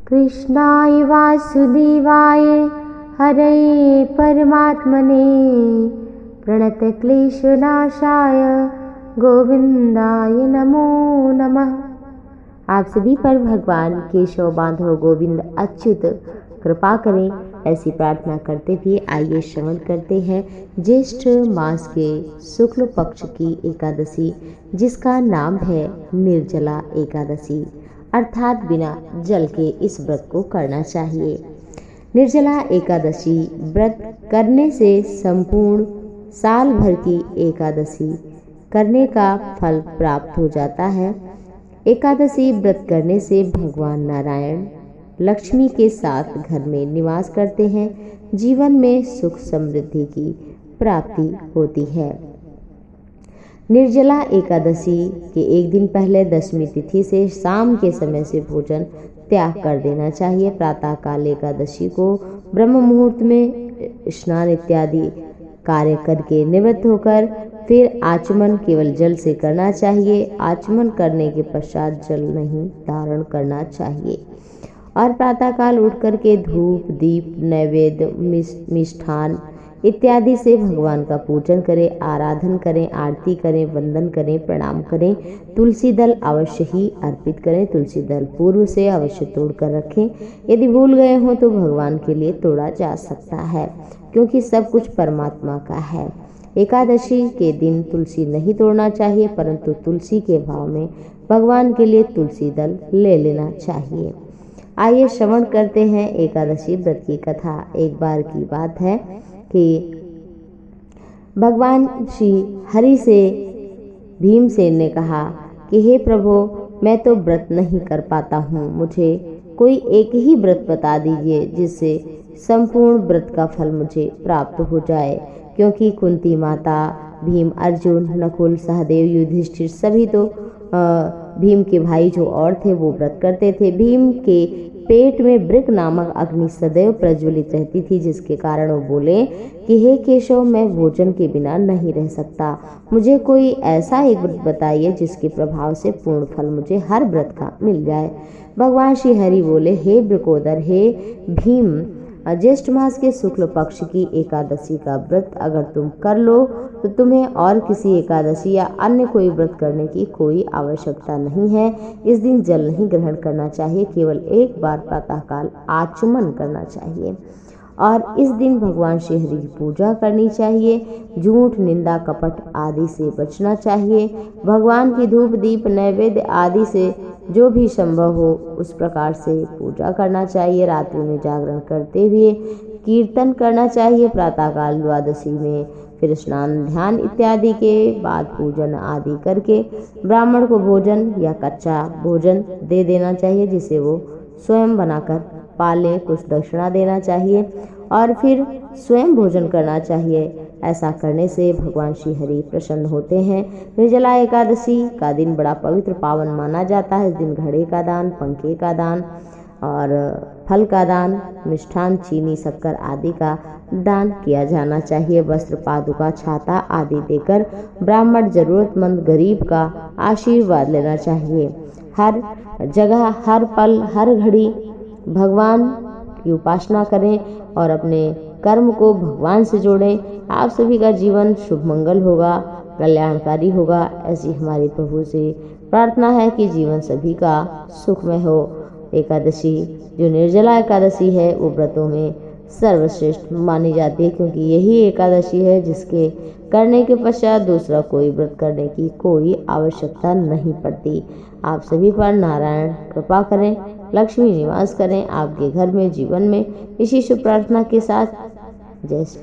कृष्णाय वासुदेवाय हरे परमात्मने प्रणतक्लेशनाशाय गोविंदाय नमो नमः। आप सभी पर भगवान केशव बांधव गोविंद अच्युत कृपा करें, ऐसी प्रार्थना करते हुए आइए श्रवण करते हैं ज्येष्ठ मास के शुक्ल पक्ष की एकादशी, जिसका नाम है निर्जला एकादशी, अर्थात बिना जल के इस व्रत को करना चाहिए। निर्जला एकादशी व्रत करने से संपूर्ण साल भर की एकादशी करने का फल प्राप्त हो जाता है। एकादशी व्रत करने से भगवान नारायण लक्ष्मी के साथ घर में निवास करते हैं, जीवन में सुख समृद्धि की प्राप्ति होती है। निर्जला एकादशी के एक दिन पहले दशमी तिथि से शाम के समय से भोजन त्याग कर देना चाहिए। प्रातःकाल एकादशी को ब्रह्म मुहूर्त में स्नान इत्यादि कार्य करके निवृत्त होकर फिर आचमन केवल जल से करना चाहिए। आचमन करने के पश्चात जल नहीं धारण करना चाहिए और प्रातःकाल उठ करके धूप दीप नैवेद्य मिष्ठान इत्यादि से भगवान का पूजन करें, आराधन करें, आरती करें, वंदन करें, प्रणाम करें। तुलसी दल अवश्य ही अर्पित करें। तुलसी दल पूर्व से अवश्य तोड़ कर रखें। यदि भूल गए हों तो भगवान के लिए तोड़ा जा सकता है, क्योंकि सब कुछ परमात्मा का है। एकादशी के दिन तुलसी नहीं तोड़ना चाहिए, परंतु तुलसी के भाव में भगवान के लिए तुलसी दल ले लेना चाहिए। आइए श्रवण करते हैं एकादशी व्रत की कथा। एक बार की बात है कि भगवान श्री हरि से भीमसेन ने कहा कि हे प्रभु, मैं तो व्रत नहीं कर पाता हूँ, मुझे कोई एक ही व्रत बता दीजिए जिससे संपूर्ण व्रत का फल मुझे प्राप्त हो जाए। क्योंकि कुंती माता, भीम, अर्जुन, नकुल, सहदेव, युधिष्ठिर सभी तो भीम के भाई जो और थे वो व्रत करते थे। भीम के पेट में वृक नामक अग्नि सदैव प्रज्वलित रहती थी, जिसके कारण वो बोले कि हे केशव, मैं भोजन के बिना नहीं रह सकता। मुझे कोई ऐसा एक व्रत बताइए जिसके प्रभाव से पूर्ण फल मुझे हर व्रत का मिल जाए। भगवान श्री हरि बोले, हे वृकोदर, हे भीम, ज्येष्ठ मास के शुक्ल पक्ष की एकादशी का व्रत अगर तुम कर लो तो तुम्हें और किसी एकादशी या अन्य कोई व्रत करने की कोई आवश्यकता नहीं है। इस दिन जल नहीं ग्रहण करना चाहिए, केवल एक बार प्रातःकाल आचमन करना चाहिए और इस दिन भगवान श्री हरि की पूजा करनी चाहिए। झूठ, निंदा, कपट आदि से बचना चाहिए। भगवान की धूप दीप नैवेद्य आदि से जो भी संभव हो उस प्रकार से पूजा करना चाहिए। रात्रि में जागरण करते हुए कीर्तन करना चाहिए। प्रातःकाल द्वादशी में फिर स्नान ध्यान इत्यादि के बाद पूजन आदि करके ब्राह्मण को भोजन या कच्चा भोजन दे देना चाहिए, जिसे वो स्वयं बनाकर पाले। कुछ दक्षिणा देना चाहिए और फिर स्वयं भोजन करना चाहिए। ऐसा करने से भगवान श्री हरि प्रसन्न होते हैं। निर्जला एकादशी का दिन बड़ा पवित्र पावन माना जाता है। इस दिन घड़े का दान, पंखे का दान और फल का दान, मिष्ठान, चीनी, शक्कर आदि का दान किया जाना चाहिए। वस्त्र, पादुका, छाता आदि देकर ब्राह्मण जरूरतमंद गरीब का आशीर्वाद लेना चाहिए। हर जगह, हर पल, हर घड़ी भगवान की उपासना करें और अपने कर्म को भगवान से जोड़ें। आप सभी का जीवन शुभ मंगल होगा, कल्याणकारी होगा, ऐसी हमारी प्रभु से प्रार्थना है कि जीवन सभी का सुखमय हो। एकादशी जो निर्जला एकादशी है वो व्रतों में सर्वश्रेष्ठ मानी जाती है, क्योंकि यही एकादशी है जिसके करने के पश्चात दूसरा कोई व्रत करने की कोई आवश्यकता नहीं पड़ती। आप सभी पर नारायण कृपा करें, लक्ष्मी निवास करें आपके घर में, जीवन में। इसी शुभ प्रार्थना के साथ जय श्री